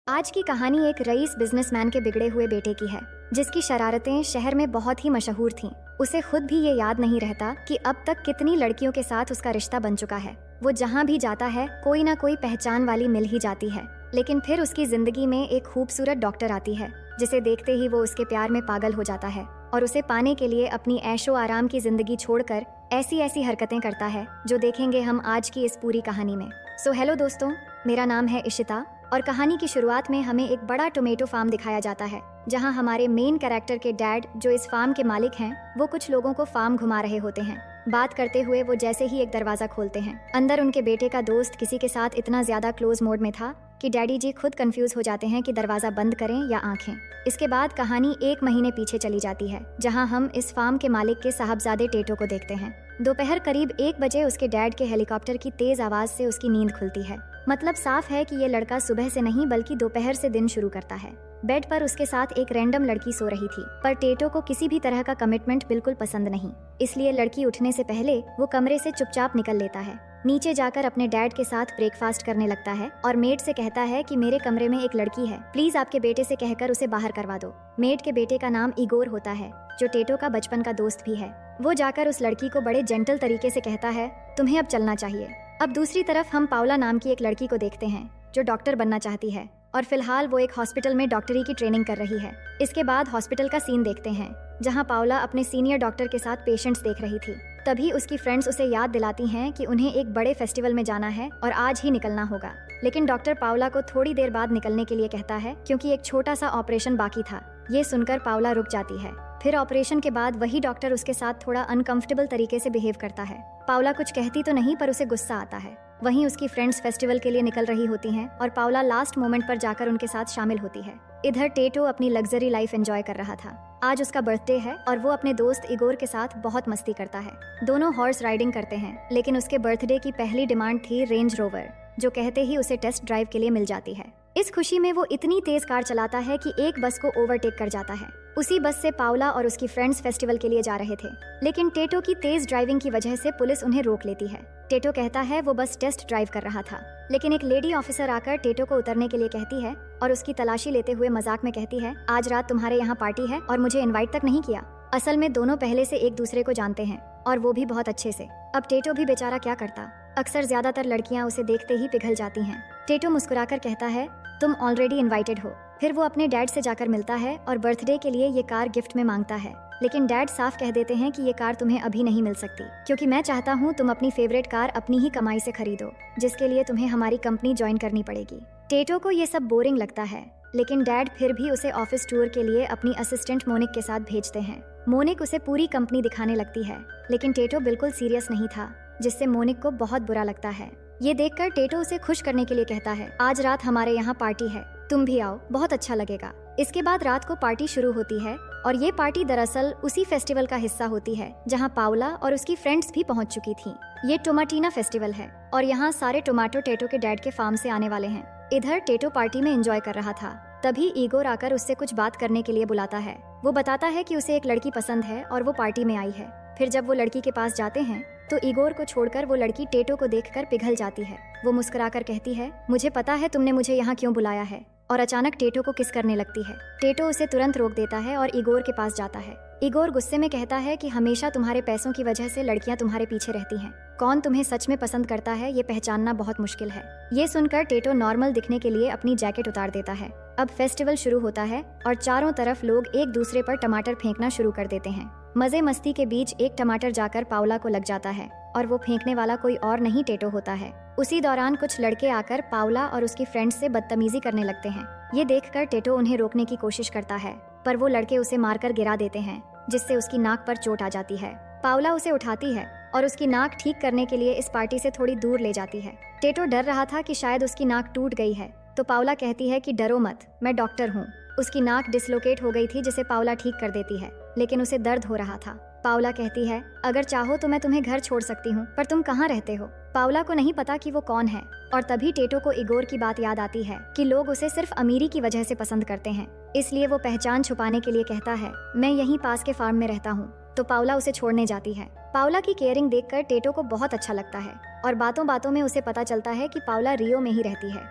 आज की कहानी एक रईस बिजनेसमैन के बिगड़े हुए बेटे की है, जिसकी शरारतें शहर में बहुत ही मशहूर थीं। उसे खुद भी ये याद नहीं रहता कि अब तक कितनी लड़कियों के साथ उसका रिश्ता बन चुका है। वो जहाँ भी जाता है कोई ना कोई पहचान वाली मिल ही जाती है। लेकिन फिर उसकी जिंदगी में एक खूबसूरत डॉक्टर आती है, जिसे देखते ही वो उसके प्यार में पागल हो जाता है और उसे पाने के लिए अपनी ऐशो आराम की जिंदगी छोड़कर ऐसी ऐसी हरकतें करता है जो देखेंगे हम आज की इस पूरी कहानी में। सो हेलो दोस्तों, मेरा नाम है इशिता और कहानी की शुरुआत में हमें एक बड़ा टोमेटो फार्म दिखाया जाता है, जहां हमारे मेन कैरेक्टर के डैड, जो इस फार्म के मालिक हैं, वो कुछ लोगों को फार्म घुमा रहे होते हैं। बात करते हुए वो जैसे ही एक दरवाजा खोलते हैं, अंदर उनके बेटे का दोस्त किसी के साथ इतना ज्यादा क्लोज मोड में था कि डैडी जी खुद कंफ्यूज हो जाते हैं कि दरवाजा बंद करें या आंखें। इसके बाद कहानी 1 महीने पीछे चली जाती है, जहां हम इस फार्म के मालिक के साहबजादे टेटो को देखते हैं। दोपहर करीब 1 बजे उसके डैड के हेलीकॉप्टर की तेज आवाज से उसकी नींद खुलती है। मतलब साफ है कि ये लड़का सुबह से नहीं बल्कि दोपहर से दिन शुरू करता है। बेड पर उसके साथ एक रैंडम लड़की सो रही थी, पर टेटो को किसी भी तरह का कमिटमेंट बिल्कुल पसंद नहीं। इसलिए लड़की उठने से पहले वो कमरे से चुपचाप निकल लेता है, नीचे जाकर अपने डैड के साथ ब्रेकफास्ट करने लगता है और मेड से कहता है कि मेरे कमरे में एक लड़की है, प्लीज आपके बेटे से कहकर उसे बाहर करवा दो। मेड के बेटे का नाम इगोर होता है, जो टेटो का बचपन का दोस्त भी है। वो जाकर उस लड़की को बड़े जेंटल तरीके से कहता है, तुम्हें अब चलना चाहिए। अब दूसरी तरफ हम पाउला नाम की एक लड़की को देखते हैं, जो डॉक्टर बनना चाहती है और फिलहाल वो एक हॉस्पिटल में डॉक्टरी की ट्रेनिंग कर रही है। इसके बाद हॉस्पिटल का सीन देखते हैं, जहां पाउला अपने सीनियर डॉक्टर के साथ पेशेंट्स देख रही थी। तभी उसकी फ्रेंड्स उसे याद दिलाती हैं कि उन्हें एक बड़े फेस्टिवल में जाना है और आज ही निकलना होगा। लेकिन डॉक्टर पाउला को थोड़ी देर बाद निकलने के लिए कहता है, क्योंकि एक छोटा सा ऑपरेशन बाकी था। ये सुनकर पाउला रुक जाती है। फिर ऑपरेशन के बाद वही डॉक्टर उसके साथ थोड़ा अनकंफर्टेबल तरीके से बिहेव करता है। पाउला कुछ कहती तो नहीं, पर उसे गुस्सा आता है। वहीं उसकी फ्रेंड्स फेस्टिवल के लिए निकल रही होती हैं और पाउला लास्ट मोमेंट पर जाकर उनके साथ शामिल होती है। इधर टेटो अपनी लग्जरी लाइफ एंजॉय कर रहा था। आज उसका बर्थडे है और वो अपने दोस्त इगोर के साथ बहुत मस्ती करता है। दोनों हॉर्स राइडिंग करते हैं, लेकिन उसके बर्थडे की पहली डिमांड थी रेंज रोवर, जो कहते ही उसे टेस्ट ड्राइव के लिए मिल जाती है। इस खुशी में वो इतनी तेज कार चलाता है कि एक बस को ओवरटेक कर जाता है। उसी बस से पाउला और उसकी फ्रेंड्स फेस्टिवल के लिए जा रहे थे, लेकिन टेटो की तेज ड्राइविंग की वजह से पुलिस उन्हें रोक लेती है। टेटो कहता है वो बस टेस्ट ड्राइव कर रहा था, लेकिन एक लेडी ऑफिसर आकर टेटो को उतरने के लिए कहती है और उसकी तलाशी लेते हुए मजाक में कहती है, आज रात तुम्हारे यहाँ पार्टी है और मुझे इनवाइट तक नहीं किया। असल में दोनों पहले से एक दूसरे को जानते हैं और वो भी बहुत अच्छे से। अब टेटो भी बेचारा क्या करता, अक्सर ज्यादातर लड़कियां उसे देखते ही पिघल जाती हैं। टेटो मुस्कुराकर कहता है, तुम ऑलरेडी इनवाइटेड हो। फिर वो अपने डैड से जाकर मिलता है और बर्थडे के लिए ये कार गिफ्ट में मांगता है, लेकिन डैड साफ कह देते हैं कि ये कार तुम्हें अभी नहीं मिल सकती, क्योंकि मैं चाहता हूँ तुम अपनी फेवरेट कार अपनी ही कमाई से खरीदो, जिसके लिए तुम्हें हमारी कंपनी ज्वाइन करनी पड़ेगी। टेटो को ये सब बोरिंग लगता है, लेकिन डैड फिर भी उसे ऑफिस टूर के लिए अपनी असिस्टेंट मोनिक के साथ भेजते हैं। मोनिक उसे पूरी कंपनी दिखाने लगती है, लेकिन टेटो बिल्कुल सीरियस नहीं था, जिससे मोनिक को बहुत बुरा लगता है। ये देखकर टेटो उसे खुश करने के लिए कहता है, आज रात हमारे यहाँ पार्टी है, तुम भी आओ, बहुत अच्छा लगेगा। इसके बाद रात को पार्टी शुरू होती है और ये पार्टी दरअसल उसी फेस्टिवल का हिस्सा होती है, जहाँ पाउला और उसकी फ्रेंड्स भी पहुँच चुकी थी। ये टोमाटीना फेस्टिवल है और यहाँ सारे टोमेटो टेटो के डैड के फार्म से आने वाले हैं। इधर टेटो पार्टी में एंजॉय कर रहा था, तभी इगोर आकर उससे कुछ बात करने के लिए बुलाता है। वो बताता है कि उसे एक लड़की पसंद है और वो पार्टी में आई है। फिर जब वो लड़की के पास जाते हैं तो इगोर को छोड़कर वो लड़की टेटो को देखकर पिघल जाती है। वो मुस्कुराकर कहती है, मुझे पता है तुमने मुझे यहाँ क्यों बुलाया है, और अचानक टेटो को किस करने लगती है। टेटो उसे तुरंत रोक देता है और इगोर के पास जाता है। इगोर गुस्से में कहता है कि हमेशा तुम्हारे पैसों की वजह से लड़कियां तुम्हारे पीछे रहती हैं। कौन तुम्हें सच में पसंद करता है ये पहचानना बहुत मुश्किल है। ये सुनकर टेटो नॉर्मल दिखने के लिए अपनी जैकेट उतार देता है। अब फेस्टिवल शुरू होता है और चारों तरफ लोग एक दूसरे पर टमाटर फेंकना शुरू कर देते हैं। मजे मस्ती के बीच एक टमाटर जाकर पाउला को लग जाता है और वो फेंकने वाला कोई और नहीं टेटो होता है। उसी दौरान कुछ लड़के आकर पाउला और उसकी फ्रेंड्स से बदतमीजी करने लगते हैं। ये देखकर टेटो उन्हें रोकने की कोशिश करता है, पर वो लड़के उसे मारकर गिरा देते हैं, जिससे उसकी नाक पर चोट आ जाती है। पाउला उसे उठाती है और उसकी नाक ठीक करने के लिए इस पार्टी से थोड़ी दूर ले जाती है। टेटो डर रहा था कि शायद उसकी नाक टूट गई है, तो पाउला कहती है कि डरो मत, मैं डॉक्टर हूँ। उसकी नाक डिसलोकेट हो गई थी, जिसे पाउला ठीक कर देती है, लेकिन उसे दर्द हो रहा था। पाउला कहती है, अगर चाहो तो मैं तुम्हें घर छोड़ सकती हूँ, पर तुम कहाँ रहते हो। पाउला को नहीं पता कि वो कौन है, और तभी टेटो को इगोर की बात याद आती है कि लोग उसे सिर्फ अमीरी की वजह से पसंद करते हैं। इसलिए वो पहचान छुपाने के लिए कहता है, मैं यहीं पास के फार्म में रहता हूँ। तो पाउला उसे छोड़ने जाती है। पाउला की केयरिंग देखकर टेटो को बहुत अच्छा लगता है और बातों बातों में उसे पता चलता है कि पाउला रियो में ही रहती है।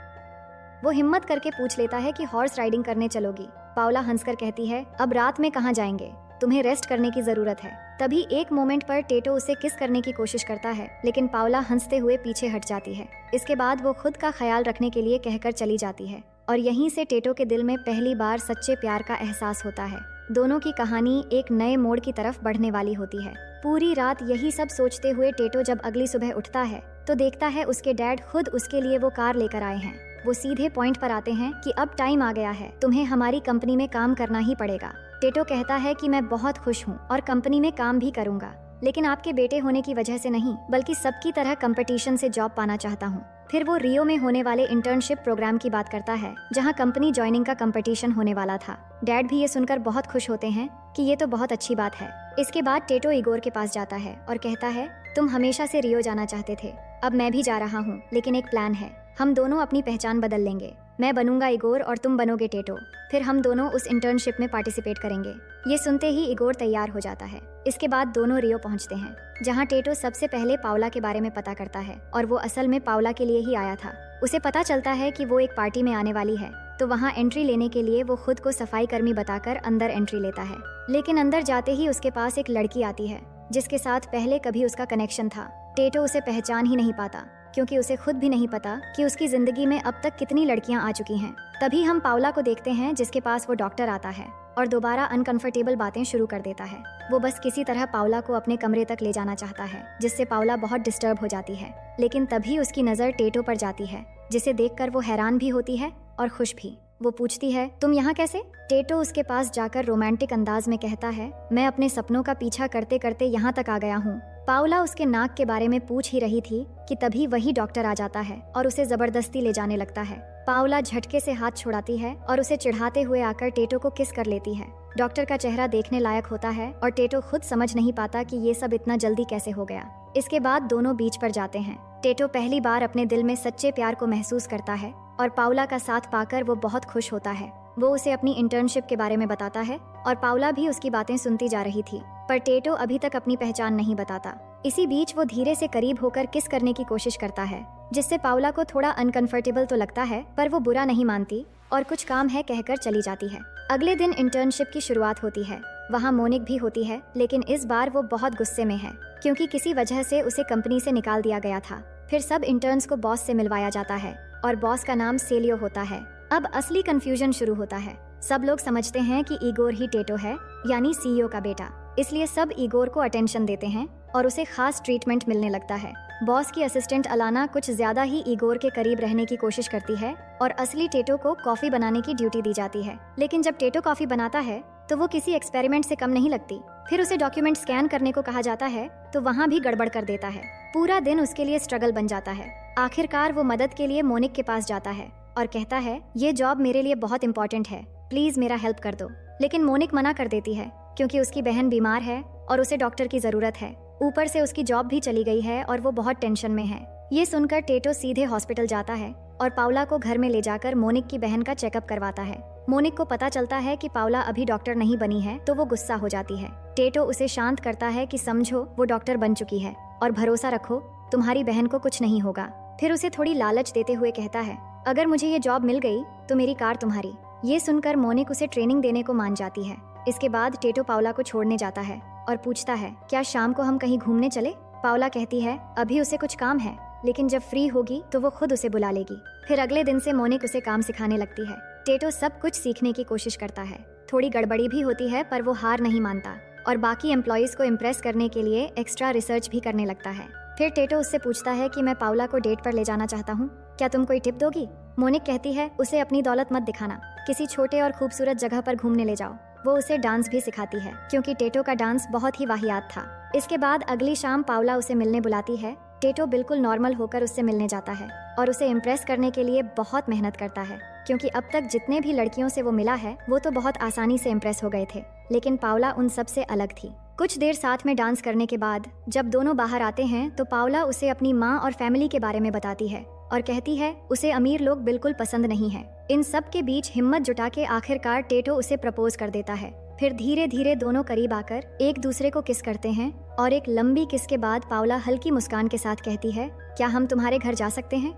वो हिम्मत करके पूछ लेता है कि हॉर्स राइडिंग करने चलोगी। पाउला हंसकर कहती है, अब रात में कहाँ जाएंगे, तुम्हें रेस्ट करने की जरूरत है। तभी एक मोमेंट पर टेटो उसे किस करने की कोशिश करता है, लेकिन पाउला हंसते हुए पीछे हट जाती है। इसके बाद वो खुद का ख्याल रखने के लिए कहकर चली जाती है और यहीं से टेटो के दिल में पहली बार सच्चे प्यार का एहसास होता है। दोनों की कहानी एक नए मोड़ की तरफ बढ़ने वाली होती है। पूरी रात यही सब सोचते हुए टेटो जब अगली सुबह उठता है तो देखता है उसके डैड खुद उसके लिए वो कार लेकर आए हैं। वो सीधे पॉइंट पर आते हैं कि अब टाइम आ गया है, तुम्हें हमारी कंपनी में काम करना ही पड़ेगा। टेटो कहता है कि मैं बहुत खुश हूँ और कंपनी में काम भी करूँगा, लेकिन आपके बेटे होने की वजह से नहीं, बल्कि सबकी तरह कंपटीशन से जॉब पाना चाहता हूँ। फिर वो रियो में होने वाले इंटर्नशिप प्रोग्राम की बात करता है जहाँ कंपनी ज्वाइनिंग का कंपटीशन होने वाला था। डैड भी ये सुनकर बहुत खुश होते हैं कि ये तो बहुत अच्छी बात है। इसके बाद टेटो इगोर के पास जाता है और कहता है, तुम हमेशा से रियो जाना चाहते थे, अब मैं भी जा रहा हूँ, लेकिन एक प्लान है, हम दोनों अपनी पहचान बदल लेंगे। मैं बनूंगा इगोर और तुम बनोगे टेटो। फिर हम दोनों उस इंटर्नशिप में पार्टिसिपेट करेंगे। ये सुनते ही इगोर तैयार हो जाता है। इसके बाद दोनों रियो पहुंचते हैं जहां टेटो सबसे पहले पाउला के बारे में पता करता है और वो असल में पाउला के लिए ही आया था। उसे पता चलता है कि वो एक पार्टी में आने वाली है, तो वहाँ एंट्री लेने के लिए वो खुद को सफाई कर्मी बताकर अंदर एंट्री लेता है। लेकिन अंदर जाते ही उसके पास एक लड़की आती है जिसके साथ पहले कभी उसका कनेक्शन था। टेटो उसे पहचान ही नहीं पाता क्योंकि उसे खुद भी नहीं पता कि उसकी जिंदगी में अब तक कितनी लड़कियां आ चुकी हैं। तभी हम पाउला को देखते हैं जिसके पास वो डॉक्टर आता है और दोबारा अनकंफर्टेबल बातें शुरू कर देता है। वो बस किसी तरह पाउला को अपने कमरे तक ले जाना चाहता है, जिससे पाउला बहुत डिस्टर्ब हो जाती है। लेकिन तभी उसकी नज़र टेटो पर जाती है, जिसे देखकर वो हैरान भी होती है और खुश भी। वो पूछती है, तुम यहाँ कैसे? टेटो उसके पास जाकर रोमांटिक अंदाज में कहता है, मैं अपने सपनों का पीछा करते करते यहाँ तक आ गया हूँ। पाउला उसके नाक के बारे में पूछ ही रही थी कि तभी वही डॉक्टर आ जाता है और उसे जबरदस्ती ले जाने लगता है। पाउला झटके से हाथ छुड़ाती है और उसे चिढ़ाते हुए आकर टेटो को किस कर लेती है। डॉक्टर का चेहरा देखने लायक होता है और टेटो खुद समझ नहीं पाता कि ये सब इतना जल्दी कैसे हो गया। इसके बाद दोनों बीच पर जाते हैं। टेटो पहली बार अपने दिल में सच्चे प्यार को महसूस करता है और पाउला का साथ पाकर वो बहुत खुश होता है। वो उसे अपनी इंटर्नशिप के बारे में बताता है और पाउला भी उसकी बातें सुनती जा रही थी, पर टेटो अभी तक अपनी पहचान नहीं बताता। इसी बीच वो धीरे से करीब होकर किस करने की कोशिश करता है, जिससे पाउला को थोड़ा अनकंफर्टेबल तो लगता है, पर वो बुरा नहीं मानती और कुछ काम है कहकर चली जाती है। अगले दिन इंटर्नशिप की शुरुआत होती है। वहाँ मोनिक भी होती है, लेकिन इस बार वो बहुत गुस्से में है क्योंकि किसी वजह से उसे कंपनी से निकाल दिया गया था। फिर सब इंटर्न्स को बॉस से मिलवाया जाता है और बॉस का नाम सेलियो होता है। अब असली कंफ्यूजन शुरू होता है। सब लोग समझते हैं कि इगोर ही टेटो है, यानी सीईओ का बेटा, इसलिए सब इगोर को अटेंशन देते हैं और उसे खास ट्रीटमेंट मिलने लगता है। बॉस की असिस्टेंट अलाना कुछ ज्यादा ही इगोर के करीब रहने की कोशिश करती है और असली टेटो को कॉफी बनाने की ड्यूटी दी जाती है। लेकिन जब टेटो कॉफी बनाता है तो वो किसी एक्सपेरिमेंट से कम नहीं लगती। फिर उसे डॉक्यूमेंट स्कैन करने को कहा जाता है तो वहाँ भी गड़बड़ कर देता है। पूरा दिन उसके लिए स्ट्रगल बन जाता है। आखिरकार वो मदद के लिए मोनिक के पास जाता है और कहता है, ये जॉब मेरे लिए बहुत इंपॉर्टेंट है, प्लीज मेरा हेल्प कर दो। लेकिन मोनिक मना कर देती है क्योंकि उसकी बहन बीमार है और उसे डॉक्टर की जरूरत है। ऊपर से उसकी जॉब भी चली गई है और वो बहुत टेंशन में है। ये सुनकर टेटो सीधे हॉस्पिटल जाता है और पाउला को घर में ले जाकर मोनिक की बहन का चेकअप करवाता है। मोनिक को पता चलता है कि पाउला अभी डॉक्टर नहीं बनी है तो वो गुस्सा हो जाती है। टेटो उसे शांत करता है कि समझो वो डॉक्टर बन चुकी है और भरोसा रखो, तुम्हारी बहन को कुछ नहीं होगा। फिर उसे थोड़ी लालच देते हुए कहता है, अगर मुझे ये जॉब मिल गई तो मेरी कार तुम्हारी। ये सुनकर मोनिक उसे ट्रेनिंग देने को मान जाती है। इसके बाद टेटो पाउला को छोड़ने जाता है और पूछता है, क्या शाम को हम कहीं घूमने चले? पाउला कहती है, अभी उसे कुछ काम है, लेकिन जब फ्री होगी तो वो खुद उसे बुला लेगी। फिर अगले दिन से मोनिक उसे काम सिखाने लगती है। टेटो सब कुछ सीखने की कोशिश करता है। थोड़ी गड़बड़ी भी होती है, पर वो हार नहीं मानता और बाकी एम्प्लॉइज को इम्प्रेस करने के लिए एक्स्ट्रा रिसर्च भी करने लगता है। फिर टेटो उससे पूछता है कि मैं पाउला को डेट पर ले जाना चाहता हूँ, क्या तुम कोई टिप दोगी? मोनिक कहती है, उसे अपनी दौलत मत दिखाना, किसी छोटे और खूबसूरत जगह पर घूमने ले जाओ। वो उसे डांस भी सिखाती है क्योंकि टेटो का डांस बहुत ही वाहियात था। इसके बाद अगली शाम पाउला उसे मिलने बुलाती है। टेटो बिल्कुल नॉर्मल होकर उससे मिलने जाता है और उसे इम्प्रेस करने के लिए बहुत मेहनत करता है क्योंकि अब तक जितने भी लड़कियों से वो मिला है वो तो बहुत आसानी से इम्प्रेस हो गए थे, लेकिन पाउला उन सब से अलग थी। कुछ देर साथ में डांस करने के बाद जब दोनों बाहर आते हैं तो पाउला उसे अपनी माँ और फैमिली के बारे में बताती है और कहती है उसे अमीर लोग बिल्कुल पसंद नहीं है। इन सब के बीच हिम्मत जुटा के आखिरकार टेटो उसे प्रपोज कर देता है। फिर धीरे धीरे दोनों करीब आकर एक दूसरे को किस करते हैं और एक लंबी किस के बाद पाउला हल्की मुस्कान के साथ कहती है, क्या हम तुम्हारे घर जा सकते हैं?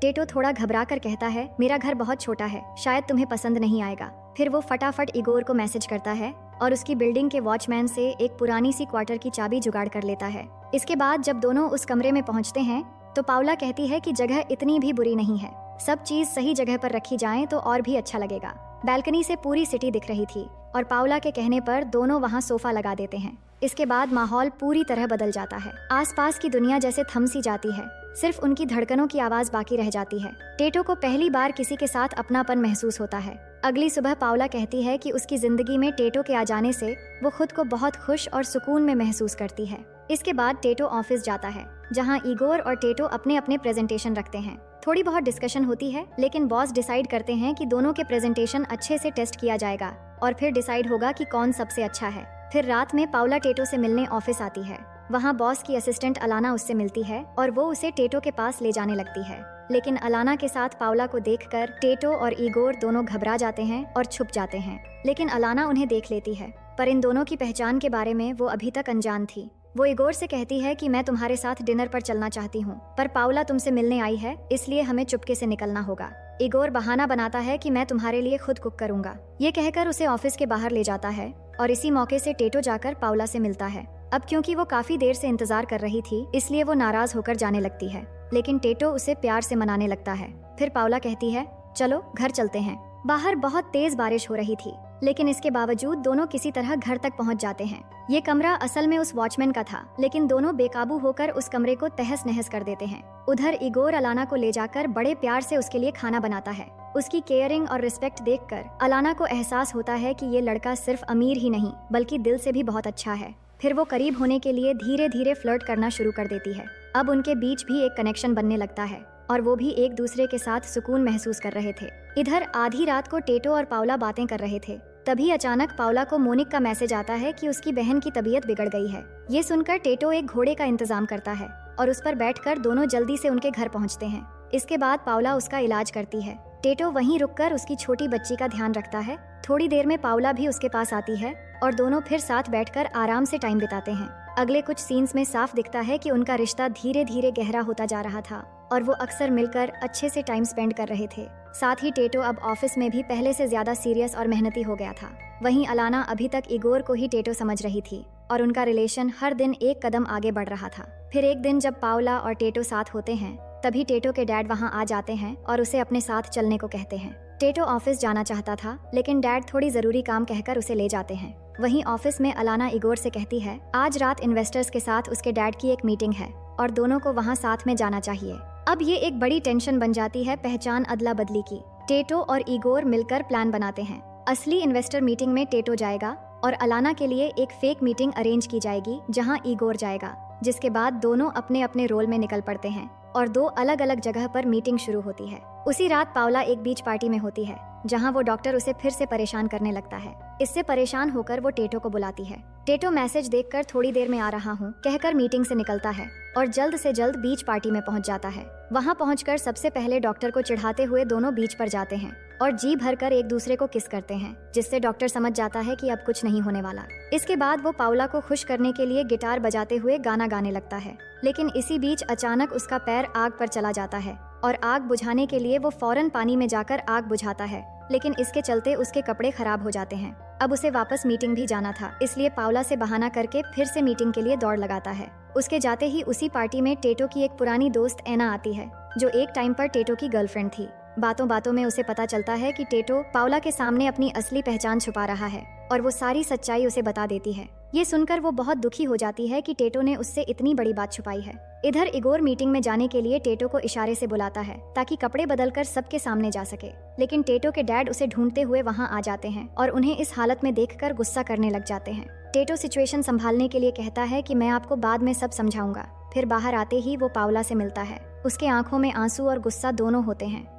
टेटो थोड़ा घबरा कर कहता है, मेरा घर बहुत छोटा है, शायद तुम्हें पसंद नहीं आएगा। फिर वो फटाफट इगोर को मैसेज करता है और उसकी बिल्डिंग के वॉचमैन से एक पुरानी सी क्वार्टर की चाबी जुगाड़ कर लेता है। इसके बाद जब दोनों उस कमरे में पहुंचते हैं तो पाउला कहती है कि जगह इतनी भी बुरी नहीं है, सब चीज सही जगह पर रखी जाए तो और भी अच्छा लगेगा। बैल्कनी से पूरी सिटी दिख रही थी और पाउला के कहने पर दोनों वहाँ सोफा लगा देते हैं। इसके बाद माहौल पूरी तरह बदल जाता है। आसपास की दुनिया जैसे थम सी जाती है, सिर्फ उनकी धड़कनों की आवाज बाकी रह जाती है। टेटो को पहली बार किसी के साथ अपनापन महसूस होता है। अगली सुबह पाउला कहती है कि उसकी जिंदगी में टेटो के आ जाने से वो खुद को बहुत खुश और सुकून में महसूस करती है। इसके बाद टेटो ऑफिस जाता है जहाँ इगोर और टेटो अपने अपने प्रेजेंटेशन रखते हैं। थोड़ी बहुत डिस्कशन होती है लेकिन बॉस डिसाइड करते हैं कि दोनों के प्रेजेंटेशन अच्छे से टेस्ट किया जाएगा और फिर डिसाइड होगा कि कौन सबसे अच्छा है। फिर रात में पाउला टेटो से मिलने ऑफिस आती है। वहाँ बॉस की असिस्टेंट अलाना उससे मिलती है और वो उसे टेटो के पास ले जाने लगती है। लेकिन अलाना के साथ पाउला को देखकर टेटो और इगोर दोनों घबरा जाते हैं और छुप जाते हैं। लेकिन अलाना उन्हें देख लेती है, पर इन दोनों की पहचान के बारे में वो अभी तक अनजान थी। वो इगोर से कहती है कि मैं तुम्हारे साथ डिनर पर चलना चाहती हूँ, पर पाउला तुमसे मिलने आई है, इसलिए हमें चुपके से निकलना होगा। इगोर बहाना बनाता है कि मैं तुम्हारे लिए खुद कुक करूंगा। ये कहकर उसे ऑफिस के बाहर ले जाता है और इसी मौके से टेटो जाकर पाउला से मिलता है। अब क्योंकि वो काफी देर से इंतजार कर रही थी, इसलिए वो नाराज होकर जाने लगती है, लेकिन टेटो उसे प्यार से मनाने लगता है। फिर पाउला कहती है, चलो घर चलते हैं। बाहर बहुत तेज बारिश हो रही थी, लेकिन इसके बावजूद दोनों किसी तरह घर तक पहुंच जाते हैं। ये कमरा असल में उस वॉचमैन का था, लेकिन दोनों बेकाबू होकर उस कमरे को तहस नहस कर देते हैं। उधर इगोर अलाना को ले जाकर बड़े प्यार से उसके लिए खाना बनाता है। उसकी केयरिंग और रिस्पेक्ट देखकर अलाना को एहसास होता है कि ये लड़का सिर्फ अमीर ही नहीं बल्कि दिल से भी बहुत अच्छा है। फिर वो करीब होने के लिए धीरे धीरे फ्लर्ट करना शुरू कर देती है। अब उनके बीच भी एक कनेक्शन बनने लगता है और वो भी एक दूसरे के साथ सुकून महसूस कर रहे थे। इधर आधी रात को टेटो और पाउला बातें कर रहे थे। तभी अचानक पाउला को मोनिक का मैसेज आता है कि उसकी बहन की तबीयत बिगड़ गई है। ये सुनकर टेटो एक घोड़े का इंतजाम करता है और उस पर बैठकर दोनों जल्दी से उनके घर पहुंचते हैं। इसके बाद पाउला उसका इलाज करती है। टेटो वहीं रुककर उसकी छोटी बच्ची का ध्यान रखता है। थोड़ी देर में पाउला भी उसके पास आती है और दोनों फिर साथ बैठकर आराम से टाइम बिताते हैं। अगले कुछ सीन्स में साफ दिखता है कि उनका रिश्ता धीरे धीरे गहरा होता जा रहा था और वो अक्सर मिलकर अच्छे से टाइम स्पेंड कर रहे थे। साथ ही टेटो अब ऑफिस में भी पहले से ज्यादा सीरियस और मेहनती हो गया था। वहीं अलाना अभी तक इगोर को ही टेटो समझ रही थी और उनका रिलेशन हर दिन एक कदम आगे बढ़ रहा था। फिर एक दिन जब पाउला और टेटो साथ होते हैं, तभी टेटो के डैड वहाँ आ जाते हैं और उसे अपने साथ चलने को कहते हैं। टेटो ऑफिस जाना चाहता था, लेकिन डैड थोड़ी जरूरी काम कहकर उसे ले जाते हैं। वहीं ऑफिस में अलाना इगोर से कहती है, आज रात इन्वेस्टर्स के साथ उसके डैड की एक मीटिंग है और दोनों को वहाँ साथ में जाना चाहिए। अब ये एक बड़ी टेंशन बन जाती है पहचान अदला बदली की। टेटो और इगोर मिलकर प्लान बनाते हैं। असली इन्वेस्टर मीटिंग में टेटो जाएगा और अलाना के लिए एक फेक मीटिंग अरेंज की जाएगी जहाँ इगोर जाएगा, जिसके बाद दोनों अपने अपने रोल में निकल पड़ते हैं और दो अलग अलग जगह पर मीटिंग शुरू होती है। उसी रात पाउला एक बीच पार्टी में होती है जहां वो डॉक्टर उसे फिर से परेशान करने लगता है। इससे परेशान होकर वो टेटो को बुलाती है। टेटो मैसेज देखकर थोड़ी देर में आ रहा हूँ कहकर मीटिंग से निकलता है और जल्द से जल्द बीच पार्टी में पहुँच जाता है। वहाँ पहुँचकर सबसे पहले डॉक्टर को चिढ़ाते हुए दोनों बीच पर जाते हैं और जी भरकर एक दूसरे को किस करते हैं, जिससे डॉक्टर समझ जाता है कि अब कुछ नहीं होने वाला। इसके बाद वो पाउला को खुश करने के लिए गिटार बजाते हुए गाना गाने लगता है, लेकिन इसी बीच अचानक उसका पैर आग पर चला जाता है और आग बुझाने के लिए वो फौरन पानी में जाकर आग बुझाता है, लेकिन इसके चलते उसके कपड़े खराब हो जाते हैं। अब उसे वापस मीटिंग भी जाना था, इसलिए पाउला से बहाना करके फिर से मीटिंग के लिए दौड़ लगाता है। उसके जाते ही उसी पार्टी में टेटो की एक पुरानी दोस्त एना आती है, जो एक टाइम पर टेटो की गर्लफ्रेंड थी। बातों बातों में उसे पता चलता है कि टेटो पाउला के सामने अपनी असली पहचान छुपा रहा है और वो सारी सच्चाई उसे बता देती है। ये सुनकर वो बहुत दुखी हो जाती है कि टेटो ने उससे इतनी बड़ी बात छुपाई है। इधर इगोर मीटिंग में जाने के लिए टेटो को इशारे से बुलाता है ताकि कपड़े बदलकर सबके सामने जा सके, लेकिन टेटो के डैड उसे ढूंढते हुए वहाँ आ जाते हैं और उन्हें इस हालत में देखकर गुस्सा करने लग जाते हैं। टेटो सिचुएशन संभालने के लिए कहता है कि मैं आपको बाद में सब समझाऊंगा। फिर बाहर आते ही वो पाउला से मिलता है। उसके आंखों में आंसू और गुस्सा दोनों होते हैं।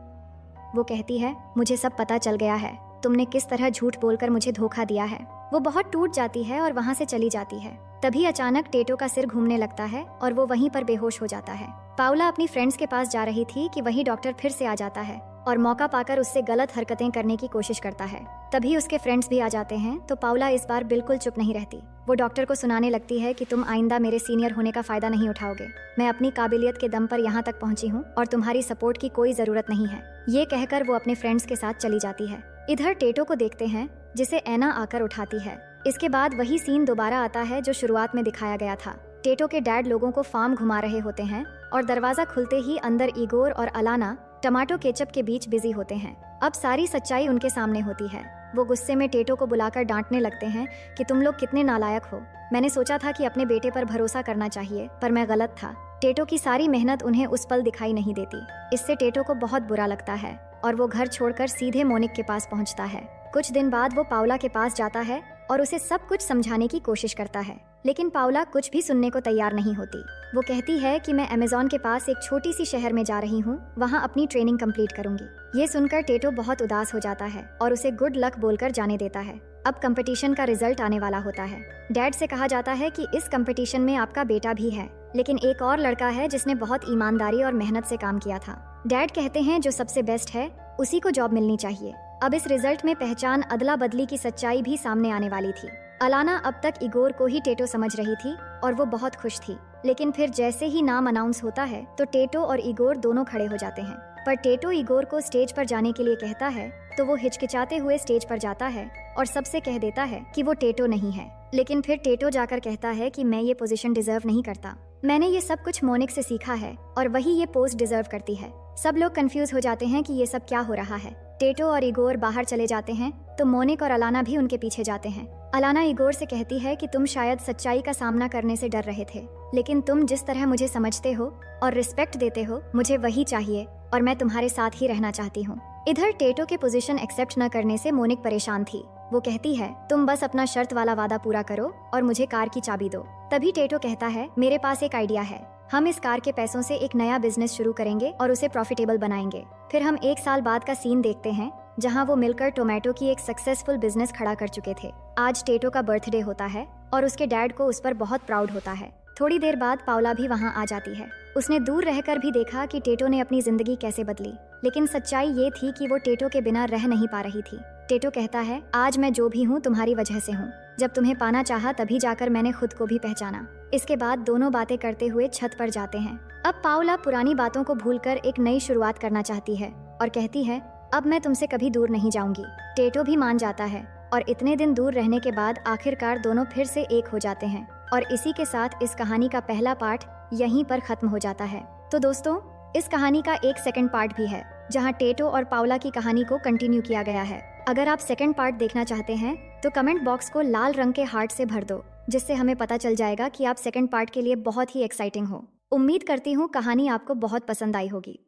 वो कहती है, मुझे सब पता चल गया है, तुमने किस तरह झूठ बोलकर मुझे धोखा दिया है। वो बहुत टूट जाती है और वहाँ से चली जाती है। तभी अचानक टेटो का सिर घूमने लगता है और वो वहीं पर बेहोश हो जाता है। पाउला अपनी फ्रेंड्स के पास जा रही थी कि वही डॉक्टर फिर से आ जाता है और मौका पाकर उससे गलत हरकतें करने की कोशिश करता है। तभी उसके फ्रेंड्स भी आ जाते हैं तो पाउला इस बार बिल्कुल चुप नहीं रहती। वो डॉक्टर को सुनाने लगती है कि तुम आइंदा मेरे सीनियर होने का फायदा नहीं उठाओगे। मैं अपनी काबिलियत के दम पर यहाँ तक पहुँची हूँ और तुम्हारी सपोर्ट की कोई जरूरत नहीं है। ये कहकर वो अपने फ्रेंड्स के साथ चली जाती है। इधर टेटो को देखते हैं जिसे एना आकर उठाती है। इसके बाद वही सीन दोबारा आता है जो शुरुआत में दिखाया गया था। टेटो के डैड लोगों को फार्म घुमा रहे होते हैं और दरवाजा खुलते ही अंदर इगोर और अलाना टमाटो केचप के बीच बिजी होते हैं। अब सारी सच्चाई उनके सामने होती है। वो गुस्से में टेटो को बुलाकर डांटने लगते हैं कि तुम लोग कितने नालायक हो। मैंने सोचा था कि अपने बेटे पर भरोसा करना चाहिए, पर मैं गलत था। टेटो की सारी मेहनत उन्हें उस पल दिखाई नहीं देती। इससे टेटो को बहुत बुरा लगता है और वो घर छोड़कर सीधे मोनिक के पास पहुंचता है। कुछ दिन बाद वो पाउला के पास जाता है और उसे सब कुछ समझाने की कोशिश करता है, लेकिन पाउला कुछ भी सुनने को तैयार नहीं होती। वो कहती है कि मैं अमेज़न के पास एक छोटी सी शहर में जा रही हूँ, वहाँ अपनी ट्रेनिंग कंप्लीट करूंगी। ये सुनकर टेटो बहुत उदास हो जाता है और उसे गुड लक बोलकर जाने देता है। अब कंपटीशन का रिजल्ट आने वाला होता है। डैड से कहा जाता है कि इस कंपटीशन में आपका बेटा भी है, लेकिन एक और लड़का है जिसने बहुत ईमानदारी और मेहनत से काम किया था। डैड कहते हैं जो सबसे बेस्ट है उसी को जॉब मिलनी चाहिए। अब इस रिजल्ट में पहचान अदला बदली की सच्चाई भी सामने आने वाली थी। अलाना अब तक इगोर को ही टेटो समझ रही थी और वो बहुत खुश थी, लेकिन फिर जैसे ही नाम अनाउंस होता है तो टेटो और इगोर दोनों खड़े हो जाते हैं। पर टेटो इगोर को स्टेज पर जाने के लिए कहता है तो वो हिचकिचाते हुए स्टेज पर जाता है और सबसे कह देता है कि वो टेटो नहीं है। लेकिन फिर टेटो जाकर कहता है कि मैं ये पोजीशन डिजर्व नहीं करता। मैंने ये सब कुछ मोनिक से सीखा है और वही ये पोस्ट डिजर्व करती है। सब लोग कंफ्यूज हो जाते हैं कि ये सब क्या हो रहा है। टेटो और इगोर बाहर चले जाते हैं तो मोनिक और अलाना भी उनके पीछे जाते हैं। अलाना इगोर से कहती है कि तुम शायद सच्चाई का सामना करने से डर रहे थे, लेकिन तुम जिस तरह मुझे समझते हो और रिस्पेक्ट देते हो मुझे वही चाहिए और मैं तुम्हारे साथ ही रहना चाहती हूँ। इधर टेटो के पोजीशन एक्सेप्ट न करने से मोनिक परेशान थी। वो कहती है तुम बस अपना शर्त वाला वादा पूरा करो और मुझे कार की चाबी दो। तभी टेटो कहता है मेरे पास एक आइडिया है, हम इस कार के पैसों से एक नया बिजनेस शुरू करेंगे और उसे प्रॉफिटेबल बनाएंगे। फिर हम 1 साल बाद का सीन देखते हैं जहां वो मिलकर टोमेटो की एक सक्सेसफुल बिजनेस खड़ा कर चुके थे। आज टेटो का बर्थडे होता है और उसके डैड को उस पर बहुत प्राउड होता है। थोड़ी देर बाद पाउला भी वहां आ जाती है। उसने दूर रहकर भी देखा कि टेटो ने अपनी जिंदगी कैसे बदली, लेकिन सच्चाई ये थी कि वो टेटो के बिना रह नहीं पा रही थी। टेटो कहता है आज मैं जो भी हूँ तुम्हारी वजह से हूँ। जब तुम्हें पाना चाहा तभी जाकर मैंने खुद को भी पहचाना। इसके बाद दोनों बातें करते हुए छत पर जाते हैं। अब पाउला पुरानी बातों को भूलकर एक नई शुरुआत करना चाहती है और कहती है अब मैं तुमसे कभी दूर नहीं जाऊंगी। टेटो भी मान जाता है और इतने दिन दूर रहने के बाद आखिरकार दोनों फिर से एक हो जाते हैं। और इसी के साथ इस कहानी का पहला पार्ट यहीं पर खत्म हो जाता है। तो दोस्तों इस कहानी का एक सेकंड पार्ट भी है जहां टेटो और पाउला की कहानी को कंटिन्यू किया गया है। अगर आप सेकंड पार्ट देखना चाहते हैं तो कमेंट बॉक्स को लाल रंग के हार्ट से भर दो, जिससे हमें पता चल जाएगा कि आप सेकंड पार्ट के लिए बहुत ही एक्साइटिंग हो। उम्मीद करती हूँ कहानी आपको बहुत पसंद आई होगी।